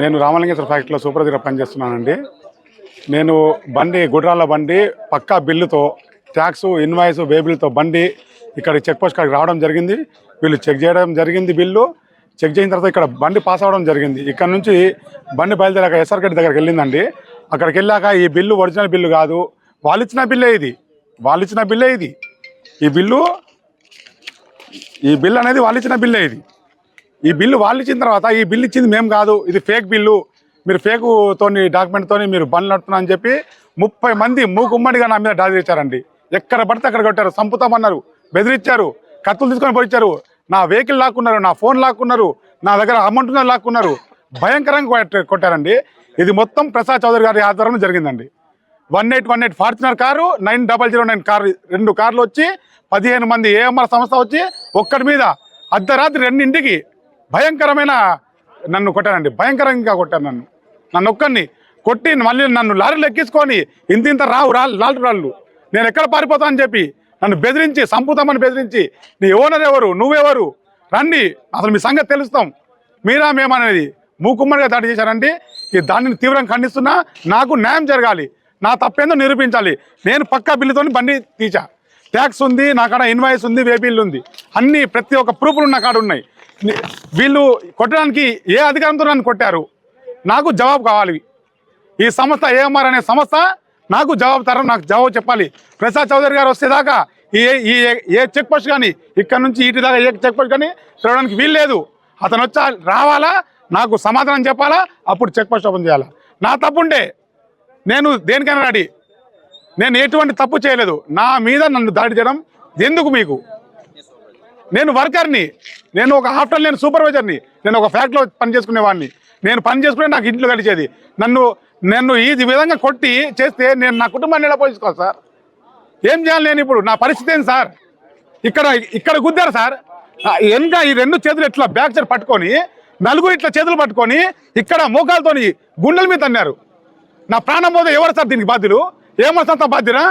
నేను రామలింగేశ్వర ఫ్యాక్టరీలో సూపర్వైజర్గా పనిచేస్తున్నానండి. నేను బండి గుడ్రాల బండి పక్కా బిల్లుతో ట్యాక్స్ ఇన్వాయిస్ వేబిల్తో బండి ఇక్కడ చెక్ పోస్ట్ కాడికి రావడం జరిగింది. వీళ్ళు చెక్ చేయడం జరిగింది. బిల్లు చెక్ చేసిన తర్వాత ఇక్కడ బండి పాస్ అవ్వడం జరిగింది. ఇక్కడ నుంచి బండి బయలుదేరాక ఎస్ఆర్ గడ్డి దగ్గరికి వెళ్ళిందండి. అక్కడికి వెళ్ళాక ఈ బిల్లు ఒరిజినల్ బిల్లు కాదు, వాళ్ళు ఇచ్చిన బిల్లే ఇది. ఈ బిల్లు అనేది వాళ్ళు ఇచ్చిన బిల్లే ఇది. ఈ బిల్లు వాళ్ళు ఇచ్చిన తర్వాత ఈ బిల్లు ఇచ్చింది మేము కాదు, ఇది ఫేక్ బిల్లు, మీరు ఫేకుతోని డాక్యుమెంట్తోని మీరు బండ్లు నడుపుతున్నా అని చెప్పి 30 మంది మూకుమ్మడిగా నా మీద దాడి చేశారండి. ఎక్కడ పడితే అక్కడ కొట్టారు, చంపుతామన్నారు, బెదిరించారు, కత్తులు తీసుకొని పోయించారు, నా వెహికల్ లాక్కున్నారు, నా ఫోన్ లాక్కున్నారు, నా దగ్గర అమౌంట్ లాక్కున్నారు, భయంకరంగా కొట్టారండి. ఇది మొత్తం ప్రసాద్ చౌదరి గారి ఆధ్వర్యంలో జరిగిందండి. 1818 ఫార్చునర్ కారు, 9009 కారు, 2 కార్లు వచ్చి 15 మంది ఏఎంఆర్ సంస్థ వచ్చి ఒక్కడి మీద అర్ధరాత్రి 2ంటికి భయంకరమైన నన్ను కొట్టారండి. భయంకరంగా కొట్టారు నన్ను ఒక్కడిని కొట్టి మళ్ళీ నన్ను లారీలు ఎక్కించుకొని ఇంత రాళ్ళు నేను ఎక్కడ పారిపోతా అని చెప్పి నన్ను బెదిరించి సంపుతామని బెదిరించి, నీ ఓనర్ ఎవరు, నువ్వెవరు, రండి అసలు మీ సంగతి తెలుస్తాం, మీరా మేమనేది మూకుమ్మడిగా దాడి చేశారండి. ఈ దానిని తీవ్రంగా ఖండిస్తున్నా. నాకు న్యాయం జరగాలి, నా తప్పేందో నిరూపించాలి. నేను పక్కా బిల్లుతో బండి తీసా, ట్యాక్స్ ఉంది నా కాడ, ఇన్వాయిస్ ఉంది, వేబిల్ ఉంది, అన్ని ప్రతి ఒక్క ప్రూఫ్లు నా కాడ ఉన్నాయి. వీళ్ళు కొట్టడానికి ఏ అధికారంతో నన్ను కొట్టారు, నాకు జవాబు కావాలి. ఈ సంస్థ ఏఎంఆర్ అనే సంస్థ నాకు జవాబు చెప్పాలి. ప్రసాద్ చౌదరి గారు వచ్చేదాకా ఏ చెక్ పోస్ట్ కానీ ఇక్కడ నుంచి ఇటు దాకా ఏ చెక్ పోస్ట్ కానీ తిరగడానికి వీల్లేదు. అతను రావాలా, నాకు సమాధానం చెప్పాలా, అప్పుడు చెక్ పోస్ట్ ఓపెన్ చేయాలా. నా తప్పుంటే నేను దేనికైనా రెడీ. నేను ఎటువంటి తప్పు చేయలేదు, నా మీద నన్ను దాడి చేయడం ఎందుకు మీకు? నేను వర్కర్ని, నేను ఒక నేను సూపర్వైజర్ని, నేను ఒక ఫ్యాక్టరీలో పని చేసుకునేవాడిని. నేను పని చేసుకునే నాకు ఇంట్లో గడిచేది. నన్ను ఈ విధంగా కొట్టి చేస్తే నేను నా కుటుంబాన్ని ఎలా పోషించుకోవాలి సార్? ఏం చేయాలి నేను ఇప్పుడు? నా పరిస్థితి ఏంటి సార్? ఇక్కడ గుద్దారు సార్. ఇంకా ఈ 2 చేతులు ఇట్లా బ్యాక్ సైడ్ పట్టుకొని, నలుగురు ఇట్లా చేతులు పట్టుకొని ఇక్కడ మోకాలతో గుండెల మీద అన్నారు. నా ప్రాణం పోతే ఎవరు సార్ దీనికి బాధ్యులు? ఏమొస్తా బాధ్యురా?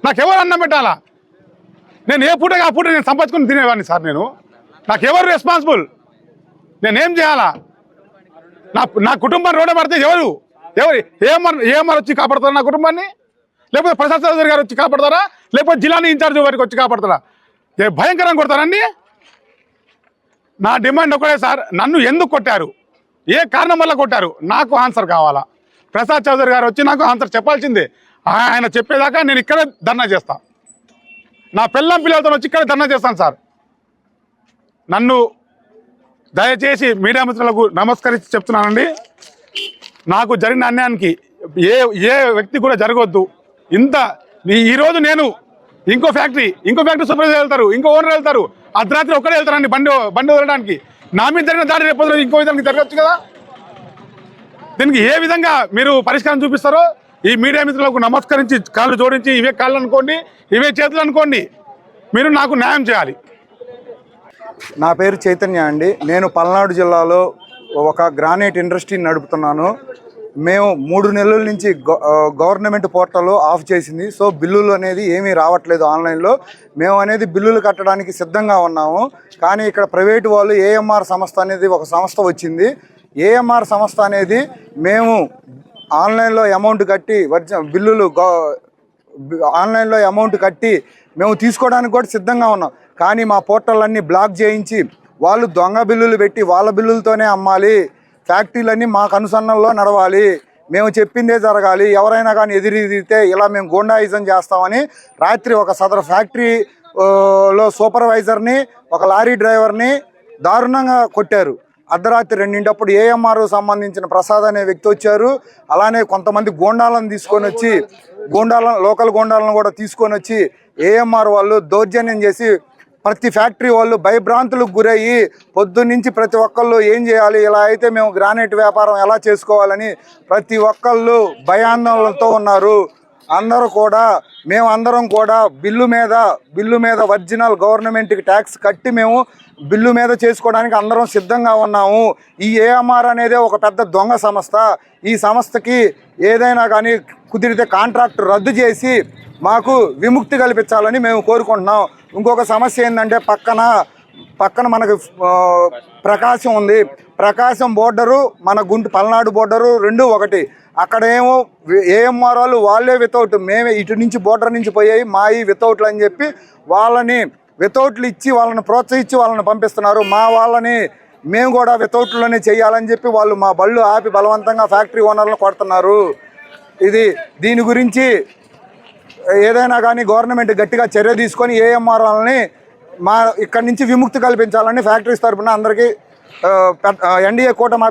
నాకు ఎవరు అన్నం పెట్టాలా? నేను ఏ పూటగా ఆ పూట నేను సంపాదించుకుని తినేవాడిని సార్. నాకు ఎవరు రెస్పాన్సిబుల్? నేనేం చేయాలా? నా కుటుంబాన్ని రోడ్డు పడితే ఎవరు ఏమర్ వచ్చి కాపాడతారా నా కుటుంబాన్ని? లేకపోతే ప్రసాద్ చౌదరి గారు వచ్చి కాపాడతారా? లేకపోతే జిల్లాని ఇన్ఛార్జ్ వారికి వచ్చి కాపాడతారా? భయంకరంగా కొడతారండి. నా డిమాండ్ ఒకటే సార్, నన్ను ఎందుకు కొట్టారు, ఏ కారణం వల్ల కొట్టారు, నాకు ఆన్సర్ కావాలా. ప్రసాద్ చౌదరి గారు వచ్చి నాకు ఆన్సర్ చెప్పాల్సిందే. ఆయన చెప్పేదాకా నేను ఇక్కడే ధర్నా చేస్తా. నా పిల్లలతో వచ్చి ఇక్కడే ధర్నా చేస్తాను సార్. నన్ను దయచేసి మీడియా మిత్రులకు నమస్కరించి చెప్తున్నానండి, నాకు జరిగిన అన్యాయానికి ఏ వ్యక్తి కూడా జరగవద్దు. ఈరోజు నేను ఇంకో ఫ్యాక్టరీ సూపర్వైజర్ వెళ్తారు, ఇంకో ఓనర్ వెళ్తారు, అర్ధరాత్రి ఒక్కడే వెళ్తారండి బండి వదలడానికి. నా మీద జరిగిన దాడి రేపు ఇంకో విధానికి జరగచ్చు కదా. దీనికి ఏ విధంగా మీరు పరిష్కారం చూపిస్తారో ఈ మీడియా మిత్రులకు నమస్కరించి కాళ్ళు జోడించి, ఇవే కాళ్ళు అనుకోండి, ఇవే చేతులు అనుకోండి, మీరు నాకు న్యాయం చేయాలి. నా పేరు చైతన్య అండి. నేను పల్నాడు జిల్లాలో ఒక గ్రానైట్ ఇండస్ట్రీని నడుపుతున్నాను. మేము 3 నెలల నుంచి గవర్నమెంట్ పోర్టల్ ఆఫ్ చేసింది. సో బిల్లులు అనేది ఏమీ రావట్లేదు ఆన్లైన్లో. మేము అనేది బిల్లులు కట్టడానికి సిద్ధంగా ఉన్నాము. కానీ ఇక్కడ ప్రైవేటు వాళ్ళు ఏఎంఆర్ సంస్థ అనేది ఒక సంస్థ వచ్చింది. ఏఎంఆర్ సంస్థ అనేది మేము ఆన్లైన్లో అమౌంట్ కట్టి బిల్లులు ఆన్లైన్లో అమౌంట్ కట్టి మేము తీసుకోవడానికి కూడా సిద్ధంగా ఉన్నాం. కానీ మా పోర్టల్ అన్నీ బ్లాక్ చేయించి వాళ్ళు దొంగ బిల్లులు పెట్టి వాళ్ళ బిల్లులతోనే అమ్మాలి, ఫ్యాక్టరీలన్నీ మాకు అనుసరణలో నడవాలి, మేము చెప్పిందే జరగాలి, ఎవరైనా కానీ ఎదిరితే ఇలా మేము గూండాయిజం చేస్తామని రాత్రి ఒక సదరు ఫ్యాక్టరీలో సూపర్వైజర్ని, ఒక లారీ డ్రైవర్ని దారుణంగా కొట్టారు. అర్ధరాత్రి 2 ఏఎంఆర్ సంబంధించిన ప్రసాద్ అనే వ్యక్తి వచ్చారు. అలానే కొంతమంది గూండాలను తీసుకొని వచ్చి లోకల్ గూండాలను కూడా తీసుకొని వచ్చి ఏఎంఆర్ వాళ్ళు దౌర్జన్యం చేసి ప్రతి ఫ్యాక్టరీ వాళ్ళు భయభ్రాంతులకు గురయ్యి పొద్దున్నుంచి ప్రతి ఒక్కళ్ళు ఏం చేయాలి, ఇలా అయితే మేము గ్రానైట్ వ్యాపారం ఎలా చేసుకోవాలని ప్రతి ఒక్కళ్ళు భయాందోళనతో ఉన్నారు. మేమందరం కూడా బిల్లు మీద ఒరిజినల్ గవర్నమెంట్కి ట్యాక్స్ కట్టి మేము బిల్లు మీద చేసుకోవడానికి అందరం సిద్ధంగా ఉన్నాము. ఈ ఏఎంఆర్ అనేది ఒక పెద్ద దొంగ సంస్థ. ఈ సంస్థకి ఏదైనా కానీ కుదిరితే కాంట్రాక్ట్ రద్దు చేసి మాకు విముక్తి కల్పించాలని మేము కోరుకుంటున్నాం. ఇంకొక సమస్య ఏంటంటే పక్కన పక్కన మనకు ప్రకాశం ఉంది. ప్రకాశం బోర్డరు మన పల్నాడు బోర్డరు రెండు ఒకటి. అక్కడేమో ఏఎంఆర్ వాళ్ళు వాళ్ళే వితౌట్, మేమే ఇటు నుంచి బోర్డర్ నుంచి పోయాయి మాయి వితౌట్లు అని చెప్పి వాళ్ళని వితౌట్లు ఇచ్చి వాళ్ళని ప్రోత్సహించి వాళ్ళని పంపిస్తున్నారు. మా వాళ్ళని మేము కూడా వితౌట్లోనే చేయాలని చెప్పి వాళ్ళు మా బళ్ళు ఆపి బలవంతంగా ఫ్యాక్టరీ ఓనర్లను కొడుతున్నారు. దీని గురించి ఏదైనా కానీ గవర్నమెంట్ గట్టిగా చర్య తీసుకొని ఏఎంఆర్ వాళ్ళని ఇక్కడి నుంచి విముక్తి కల్పించాలని ఫ్యాక్టరీస్ తరఫున అందరికీ ఎన్డీఏ కూటమి